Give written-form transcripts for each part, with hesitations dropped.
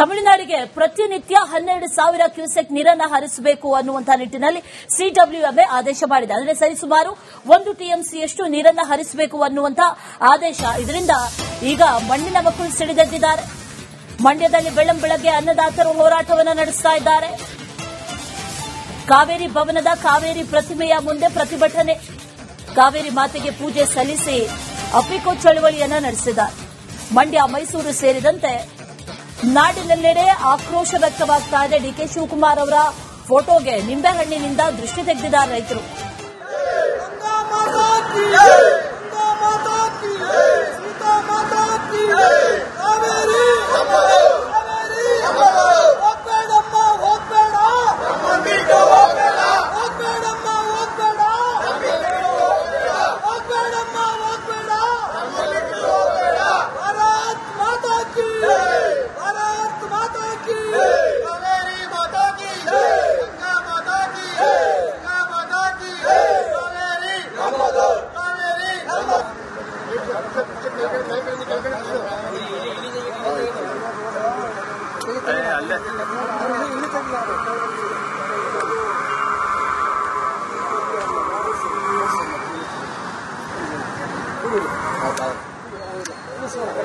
ತಮಿಳುನಾಡಿಗೆ ಪ್ರತಿನಿತ್ಯ 12,000 ಕ್ಯೂಸೆಕ್ ನೀರನ್ನು ಹರಿಸಬೇಕು ಅನ್ನುವಂತಹ ನಿಟ್ಟಿನಲ್ಲಿ ಸಿಡಬ್ಲ್ಯೂಎಂಎ ಆದೇಶ ಮಾಡಿದೆ. ಅಂದರೆ ಸರಿಸುಮಾರು 1 ಟಿಎಂಸಿಯಷ್ಟು ನೀರನ್ನು ಹರಿಸಬೇಕು ಅನ್ನುವಂತಹ ಆದೇಶ. ಇದರಿಂದ ಈಗ ಮಣ್ಣಿನ ಮಕ್ಕಳು ಸಿಡಿದೆದ್ದಿದ್ದಾರೆ. ಮಂಡ್ಯದಲ್ಲಿ ಬೆಳ್ಳಂಬೆಳಗ್ಗೆ ಅನ್ನದಾತರು ಹೋರಾಟವನ್ನು ನಡೆಸ್ತಾ ಇದ್ದಾರೆ. ಕಾವೇರಿ ಭವನದ ಕಾವೇರಿ ಪ್ರತಿಮೆಯ ಮುಂದೆ ಪ್ರತಿಭಟನೆ. ಕಾವೇರಿ ಮಾತೆಗೆ ಪೂಜೆ ಸಲ್ಲಿಸಿ ಅಪ್ಪಿಕೋ ಚಳವಳಿಯನ್ನ ನಡೆಸಿದ್ದಾರೆ. ಮಂಡ್ಯ, ಮೈಸೂರು ಸೇರಿದಂತೆ ನಾಡಿನೆಲ್ಲೆಡೆ ಆಕ್ರೋಶ ವ್ಯಕ್ತವಾಗ್ತಾ ಇದೆ. ಡಿಕೆ ಶಿವಕುಮಾರ್ ಅವರ ಫೋಟೋಗೆ ನಿಂಬೆಹಣ್ಣಿನಿಂದ ದೃಷ್ಟಿ ತೆಗೆದಿದ್ದಾರೆ ರೈತರು.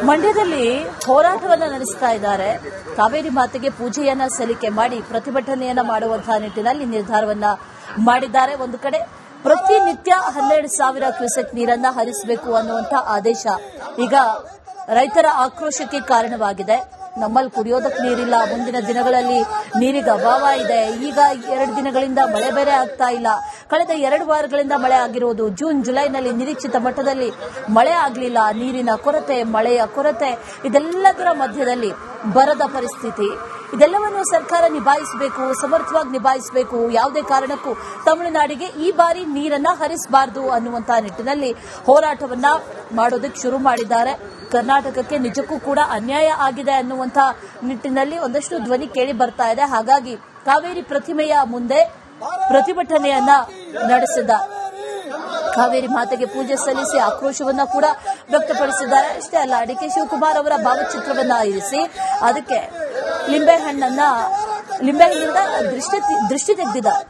ಮಂಡ್ಯದಲ್ಲಿ ಹೋರಾಟವನ್ನು ನಡೆಸ್ತಾ ಇದ್ದಾರೆ. ಕಾವೇರಿ ಮಾತೆಗೆ ಪೂಜೆಯನ್ನ ಸಲ್ಲಿಕೆ ಮಾಡಿ ಪ್ರತಿಭಟನೆಯನ್ನ ಮಾಡುವಂತಹ ನಿಟ್ಟಿನಲ್ಲಿ ನಿರ್ಧಾರವನ್ನ ಮಾಡಿದ್ದಾರೆ. ಒಂದು ಕಡೆ ಪ್ರತಿನಿತ್ಯ 12,000 ಕ್ಯೂಸೆಕ್ ನೀರನ್ನ ಹರಿಸಬೇಕು ಅನ್ನುವಂತಹ ಆದೇಶ ಈಗ ರೈತರ ಆಕ್ರೋಶಕ್ಕೆ ಕಾರಣವಾಗಿದೆ. ನಮ್ಮಲ್ಲಿ ಕುಡಿಯೋದಕ್ಕೆ ನೀರಿಲ್ಲ, ಮುಂದಿನ ದಿನಗಳಲ್ಲಿ ನೀರಿಗೆ ಅಭಾವ ಇದೆ. ಈಗ 2 ದಿನಗಳಿಂದ ಮಳೆ ಬೇರೆ ಆಗ್ತಾ ಇಲ್ಲ. ಕಳೆದ 2 ವಾರಗಳಿಂದ ಮಳೆ ಆಗಿರೋದು. ಜೂನ್, ಜುಲೈನಲ್ಲಿ ನಿರೀಕ್ಷಿತ ಮಟ್ಟದಲ್ಲಿ ಮಳೆ ಆಗಲಿಲ್ಲ. ನೀರಿನ ಕೊರತೆ, ಮಳೆಯ ಕೊರತೆ, ಇದೆಲ್ಲದರ ಮಧ್ಯದಲ್ಲಿ ಬರದ ಪರಿಸ್ಥಿತಿ. ಇದೆಲ್ಲವನ್ನು ಸರ್ಕಾರ ನಿಭಾಯಿಸಬೇಕು, ಸಮರ್ಥವಾಗಿ ನಿಭಾಯಿಸಬೇಕು. ಯಾವುದೇ ಕಾರಣಕ್ಕೂ ತಮಿಳುನಾಡಿಗೆ ಈ ಬಾರಿ ನೀರನ್ನ ಹರಿಸಬಾರದು ಅನ್ನುವಂತಹ ನಿಟ್ಟಿನಲ್ಲಿ ಹೋರಾಟವನ್ನ ಮಾಡೋದಕ್ಕೆ ಶುರು ಮಾಡಿದ್ದಾರೆ. ಕರ್ನಾಟಕಕ್ಕೆ ನಿಜಕ್ಕೂ ಕೂಡ ಅನ್ಯಾಯ ಆಗಿದೆ ಅನ್ನುವಂತಹ ನಿಟ್ಟಿನಲ್ಲಿ ಒಂದಷ್ಟು ಧ್ವನಿ ಕೇಳಿ ಬರ್ತಾ ಇದೆ. ಹಾಗಾಗಿ ಕಾವೇರಿ ಪ್ರತಿಮೆಯ ಮುಂದೆ ಪ್ರತಿಭಟನೆಯನ್ನ ನಡೆಸಿದ್ದಾರೆ. ಕಾವೇರಿ ಮಾತೆಗೆ ಪೂಜೆ ಸಲ್ಲಿಸಿ ಆಕ್ರೋಶವನ್ನ ಕೂಡ ವ್ಯಕ್ತಪಡಿಸಿದ್ದಾರೆ. ಅಷ್ಟೇ ಅಲ್ಲ, ಡಿಕೆ ಶಿವಕುಮಾರ್ ಅವರ ಭಾವಚಿತ್ರವನ್ನ ಇರಿಸಿ ಅದಕ್ಕೆ ಲಿಂಬೆಹಣ್ಣಿನಿಂದ ದೃಷ್ಟಿ ತೆಗೆದಿದ್ದಾರೆ.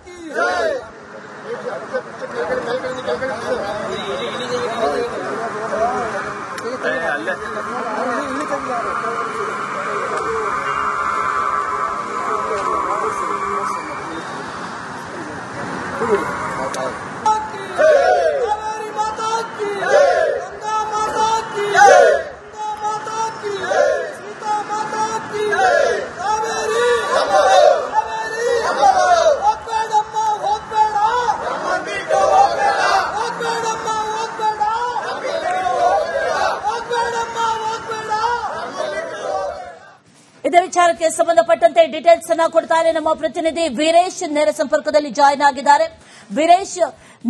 ಇದೇ ವಿಚಾರಕ್ಕೆ ಸಂಬಂಧಪಟ್ಟಂತೆ ಡೀಟೇಲ್ಸ್ ಅನ್ನ ಕೊಡ್ತಾರೆ ನಮ್ಮ ಪ್ರತಿನಿಧಿ ವೀರೇಶ್. ನೇರ ಸಂಪರ್ಕದಲ್ಲಿ ಜಾಯಿನ್ ಆಗಿದ್ದಾರೆ. ವೀರೇಶ್,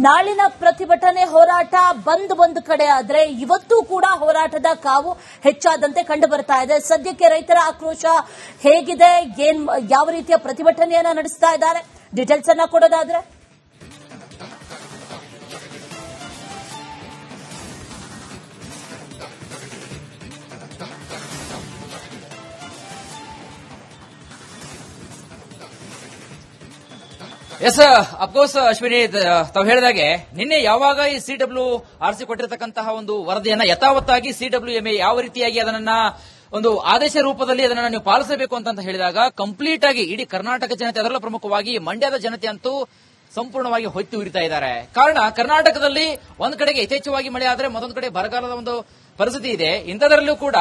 ನಾಳಿನ ಪ್ರತಿಭಟನೆ ಹೋರಾಟ ಒಂದು ಕಡೆ ಆದ್ರೆ ಇವತ್ತು ಕೂಡ ಹೋರಾಟದ ಕಾವು ಹೆಚ್ಚಾದಂತೆ ಕಂಡು ಬರ್ತಾ ಇದೆ. ಸದ್ಯಕ್ಕೆ ರೈತರ ಆಕ್ರೋಶ ಹೇಗಿದೆ, ಯಾವ ರೀತಿಯ ಪ್ರತಿಭಟನೆಯನ್ನ ನಡೆಸ್ತಾ ಇದ್ದಾರೆ, ಡೀಟೇಲ್ಸ್ ಅನ್ನ ಕೊಡೋದಾದ್ರೆ? ಎಸ್, ಅಫ್ಕೋರ್ಸ್ ಅಶ್ವಿನಿ, ತಾವು ಹೇಳಿದಾಗೆ ನಿನ್ನೆ ಯಾವಾಗ ಈ ಸಿಡಬ್ಲ್ಯೂಆರ್ಸಿ ಕೊಟ್ಟಿರತಕ್ಕಂತಹ ಒಂದು ವರದಿಯನ್ನ ಯಥಾವತ್ತಾಗಿ ಸಿಡಬ್ಲ್ಯೂಎಂಎ ಯಾವ ರೀತಿಯಾಗಿ ಅದನ್ನ ಒಂದು ಆದೇಶ ರೂಪದಲ್ಲಿ ಅದನ್ನ ನೀವು ಪಾಲಿಸಬೇಕು ಅಂತ ಹೇಳಿದಾಗ ಕಂಪ್ಲೀಟ್ ಆಗಿ ಇಡೀ ಕರ್ನಾಟಕ ಜನತೆ, ಅದರಲ್ಲೂ ಪ್ರಮುಖವಾಗಿ ಮಂಡ್ಯದ ಜನತೆ ಅಂತೂ ಸಂಪೂರ್ಣವಾಗಿ ಹೊತ್ತು ಉರಿತಾ ಇದ್ದಾರೆ. ಕಾರಣ ಕರ್ನಾಟಕದಲ್ಲಿ ಒಂದ್ ಕಡೆಗೆ ಯಥೇಚ್ಛವಾಗಿ ಮಳೆ ಆದ್ರೆ ಮತ್ತೊಂದು ಕಡೆ ಬರಗಾಲದ ಒಂದು ಪರಿಸ್ಥಿತಿ ಇದೆ. ಇಂಥದರಲ್ಲೂ ಕೂಡ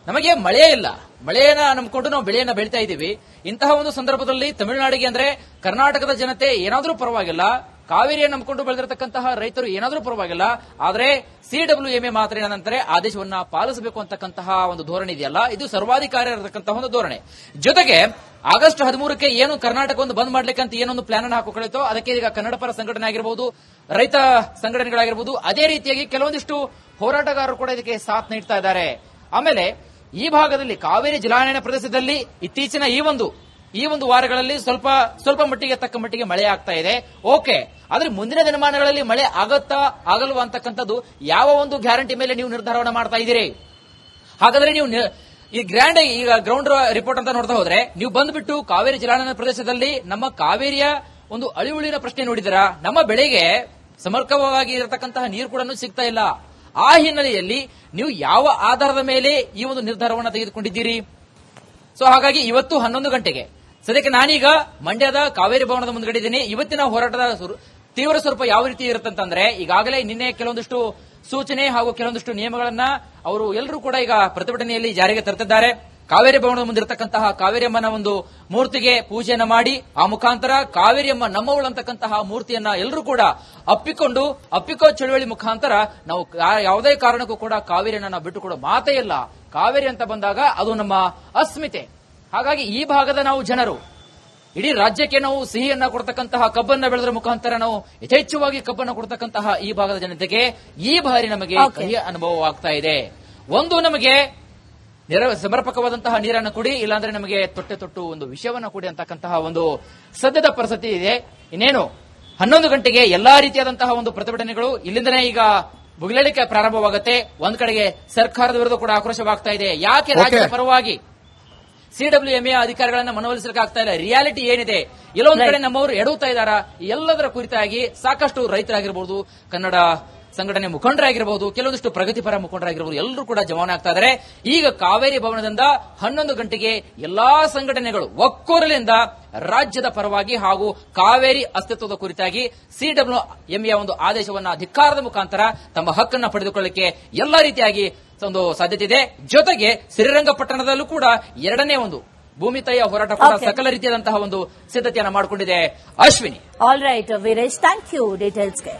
ನಮಗೆ ಮಳೆಯೇ ಇಲ್ಲ. ಮಳೆಯನ್ನ ನಂಬಿಕೊಂಡು ನಾವು ಬೆಳೆಯನ್ನ ಬೆಳೀತಾ ಇದ್ದೀವಿ. ಇಂತಹ ಒಂದು ಸಂದರ್ಭದಲ್ಲಿ ತಮಿಳುನಾಡಿಗೆ ಅಂದ್ರೆ ಕರ್ನಾಟಕದ ಜನತೆ ಏನಾದ್ರೂ ಪರವಾಗಿಲ್ಲ, ಕಾವೇರಿಯನ್ನು ನಂಬಿಕೊಂಡು ಬೆಳೆದಿರತಕ್ಕಂತಹ ರೈತರು ಏನಾದ್ರೂ ಪರವಾಗಿಲ್ಲ, ಆದ್ರೆ ಸಿಡಬ್ಲ್ಯೂಎಂಎ ಮಾತ್ರ ಏನಂತಾರೆ ಆದೇಶವನ್ನ ಪಾಲಿಸಬೇಕು ಅಂತಕ್ಕಂತಹ ಒಂದು ಧೋರಣೆ ಇದೆಯಲ್ಲ, ಇದು ಸರ್ವಾಧಿಕಾರಿ ಇರತಕ್ಕಂತಹ ಒಂದು ಧೋರಣೆ. ಜೊತೆಗೆ ಆಗಸ್ಟ್ 13ಕ್ಕೆ ಏನು ಕರ್ನಾಟಕ ಒಂದು ಬಂದ್ ಮಾಡ್ಲಿಕ್ಕೆ ಅಂತ ಏನೊಂದು ಪ್ಲಾನ್ ಅನ್ನು ಹಾಕಿಕೊಳ್ಳಿತೋ ಅದಕ್ಕೆ ಈಗ ಕನ್ನಡ ಪರ ಸಂಘಟನೆ ಆಗಿರಬಹುದು, ರೈತ ಸಂಘಟನೆಗಳಾಗಿರಬಹುದು, ಅದೇ ರೀತಿಯಾಗಿ ಕೆಲವೊಂದಿಷ್ಟು ಹೋರಾಟಗಾರರು ಕೂಡ ಇದಕ್ಕೆ ಸಾಥ್ ನೀಡ್ತಾ ಇದ್ದಾರೆ. ಆಮೇಲೆ ಈ ಭಾಗದಲ್ಲಿ ಕಾವೇರಿ ಜಲಾನಯನ ಪ್ರದೇಶದಲ್ಲಿ ಇತ್ತೀಚಿನ ಈ ಒಂದು ವಾರಗಳಲ್ಲಿ ಸ್ವಲ್ಪ ಮಟ್ಟಿಗೆ ತಕ್ಕ ಮಟ್ಟಿಗೆ ಮಳೆ ಆಗ್ತಾ ಇದೆ. ಓಕೆ, ಆದ್ರೆ ಮುಂದಿನ ದಿನಮಾನಗಳಲ್ಲಿ ಮಳೆ ಆಗತ್ತಾ ಆಗಲ್ವಾ ಅಂತಕ್ಕಂಥದ್ದು ಯಾವ ಒಂದು ಗ್ಯಾರಂಟಿ ಮೇಲೆ ನೀವು ನಿರ್ಧಾರವನ್ನು ಮಾಡ್ತಾ ಇದ್ದೀರಿ? ಹಾಗಾದ್ರೆ ನೀವು ಈ ಗ್ರ್ಯಾಂಡ್ ಈಗ ಗ್ರೌಂಡ್ ರಿಪೋರ್ಟ್ ಅಂತ ನೋಡ್ತಾ ಹೋದ್ರೆ ನೀವು ಬಂದ್ಬಿಟ್ಟು ಕಾವೇರಿ ಜಲಾನಯನ ಪ್ರದೇಶದಲ್ಲಿ ನಮ್ಮ ಕಾವೇರಿಯ ಒಂದು ಅಳಿವುಳಿನ ಪ್ರಶ್ನೆ ನೋಡಿದಿರಾ. ನಮ್ಮ ಬೆಳೆಗೆ ಸಮರ್ಪಕವಾಗಿ ಇರತಕ್ಕಂತಹ ನೀರು ಕೂಡ ಸಿಗ್ತಾ ಇಲ್ಲ. ಆ ಹಿನ್ನೆಲೆಯಲ್ಲಿ ನೀವು ಯಾವ ಆಧಾರದ ಮೇಲೆ ಈ ಒಂದು ನಿರ್ಧಾರವನ್ನು ತೆಗೆದುಕೊಂಡಿದ್ದೀರಿ? ಸೊ ಹಾಗಾಗಿ ಇವತ್ತು 11 ಗಂಟೆಗೆ ಸದ್ಯಕ್ಕೆ ನಾನೀಗ ಮಂಡ್ಯದ ಕಾವೇರಿ ಭವನದ ಮುಂದ್ಗಡೆ ಇದ್ದೀನಿ. ಇವತ್ತಿನ ಹೋರಾಟದ ತೀವ್ರ ಸ್ವರೂಪ ಯಾವ ರೀತಿ ಇರುತ್ತಂತಂದ್ರೆ, ಈಗಾಗಲೇ ನಿನ್ನೆ ಕೆಲವೊಂದಿಷ್ಟು ಸೂಚನೆ ಹಾಗೂ ಕೆಲವೊಂದಿಷ್ಟು ನಿಯಮಗಳನ್ನ ಅವರು ಎಲ್ಲರೂ ಕೂಡ ಈಗ ಪ್ರತಿಭಟನೆಯಲ್ಲಿ ಜಾರಿಗೆ ತರುತ್ತಿದ್ದಾರೆ. ಕಾವೇರಿ ಭವನದ ಮುಂದಿರತಕ್ಕಂತಹ ಕಾವೇರಿಯಮ್ಮನ ಒಂದು ಮೂರ್ತಿಗೆ ಪೂಜೆಯನ್ನ ಮಾಡಿ ಆ ಮುಖಾಂತರ ಕಾವೇರಿಯಮ್ಮ ನಮ್ಮವಳು ಅಂತಕ್ಕಂತಹ ಮೂರ್ತಿಯನ್ನ ಎಲ್ಲರೂ ಕೂಡ ಅಪ್ಪಿಕೋ ಚಳುವಳಿ ಮುಖಾಂತರ ನಾವು ಯಾವುದೇ ಕಾರಣಕ್ಕೂ ಕೂಡ ಕಾವೇರಿಯನ್ನ ನಾವು ಬಿಟ್ಟುಕೊಡೋ ಮಾತೇ ಇಲ್ಲ. ಕಾವೇರಿ ಅಂತ ಬಂದಾಗ ಅದು ನಮ್ಮ ಅಸ್ಮಿತೆ. ಹಾಗಾಗಿ ಈ ಭಾಗದ ನಾವು ಜನರು ಇಡೀ ರಾಜ್ಯಕ್ಕೆ ನಾವು ಸಿಹಿಯನ್ನ ಕೊಡ್ತಕ್ಕಂತಹ ಕಬ್ಬನ್ನ ಬೆಳೆದ್ರ ಮುಖಾಂತರ ನಾವು ಯಥೇಚ್ಛವಾಗಿ ಕಬ್ಬನ್ನ ಕೊಡ್ತಕ್ಕಂತಹ ಈ ಭಾಗದ ಜನತೆಗೆ ಈ ಬಾರಿ ನಮಗೆ ಕಹಿಯ ಅನುಭವವಾಗ್ತಾ ಇದೆ. ಒಂದು, ನಮಗೆ ಸಮರ್ಪಕವಾದಂತಹ ನೀರನ್ನು ಕುಡಿ, ಇಲ್ಲಾಂದ್ರೆ ನಮಗೆ ತೊಟ್ಟು ಒಂದು ವಿಷಯವನ್ನ ಕುಡಿ ಅಂತಕ್ಕಂತಹ ಒಂದು ಸದ್ಯದ ಪರಿಸ್ಥಿತಿ ಇದೆ. ಇನ್ನೇನು 11 ಗಂಟೆಗೆ ಎಲ್ಲಾ ರೀತಿಯಾದಂತಹ ಒಂದು ಪ್ರತಿಭಟನೆಗಳು ಇಲ್ಲಿಂದನೇ ಈಗ ಭುಗಿಲೇಳಿಕೆ ಪ್ರಾರಂಭವಾಗುತ್ತೆ. ಒಂದ್ ಕಡೆಗೆ ಸರ್ಕಾರದ ವಿರುದ್ಧ ಕೂಡ ಆಕ್ರೋಶವಾಗ್ತಾ ಇದೆ. ಯಾಕೆ ರಾಜ್ಯದ ಪರವಾಗಿ ಸಿಡಬ್ಲ್ಯೂಎಂಎ ಅಧಿಕಾರಿಗಳನ್ನ ಮನವೊಲಿಸಲಿಕ್ಕಾಗ್ತಾ ಇಲ್ಲ? ರಿಯಾಲಿಟಿ ಏನಿದೆ? ಎಲ್ಲೊಂದ್ ಕಡೆ ನಮ್ಮವರು ಎಡುತ್ತಾ ಇದ್ದಾರಾ? ಎಲ್ಲದರ ಕುರಿತಾಗಿ ಸಾಕಷ್ಟು ರೈತರಾಗಿರ್ಬೋದು, ಕನ್ನಡ ಸಂಘಟನೆ ಮುಖಂಡರಾಗಿರಬಹುದು, ಕೆಲವೊಂದಿಷ್ಟು ಪ್ರಗತಿಪರ ಮುಖಂಡರಾಗಿರಬಹುದು, ಎಲ್ಲರೂ ಕೂಡ ಜಮಾವಣೆ ಆಗ್ತಾ ಇದ್ದಾರೆ. ಈಗ ಕಾವೇರಿ ಭವನದಿಂದ 11 ಗಂಟೆಗೆ ಎಲ್ಲಾ ಸಂಘಟನೆಗಳು ಒಕ್ಕೊರಲಿಂದ ರಾಜ್ಯದ ಪರವಾಗಿ ಹಾಗೂ ಕಾವೇರಿ ಅಸ್ತಿತ್ವದ ಕುರಿತಾಗಿ ಸಿಡಬ್ಲ್ಯೂಎಂಎ ಒಂದು ಆದೇಶವನ್ನ ಧಿಕ್ಕಾರದ ಮುಖಾಂತರ ತಮ್ಮ ಹಕ್ಕನ್ನು ಪಡೆದುಕೊಳ್ಳಲಿಕ್ಕೆ ಎಲ್ಲಾ ರೀತಿಯಾಗಿ ಒಂದು ಸಾಧ್ಯತೆ ಇದೆ. ಜೊತೆಗೆ ಶ್ರೀರಂಗಪಟ್ಟಣದಲ್ಲೂ ಕೂಡ ಎರಡನೇ ಒಂದು ಭೂಮಿ ತಾಯಿಯ ಹೋರಾಟ ಕೂಡ ಸಕಲ ರೀತಿಯಾದಂತಹ ಒಂದು ಸಿದ್ಧತೆಯನ್ನು ಮಾಡಿಕೊಂಡಿದೆ. Ashwini. All right Veeresh, thank you ಡೀಟೇಲ್ಸ್ಗೆ.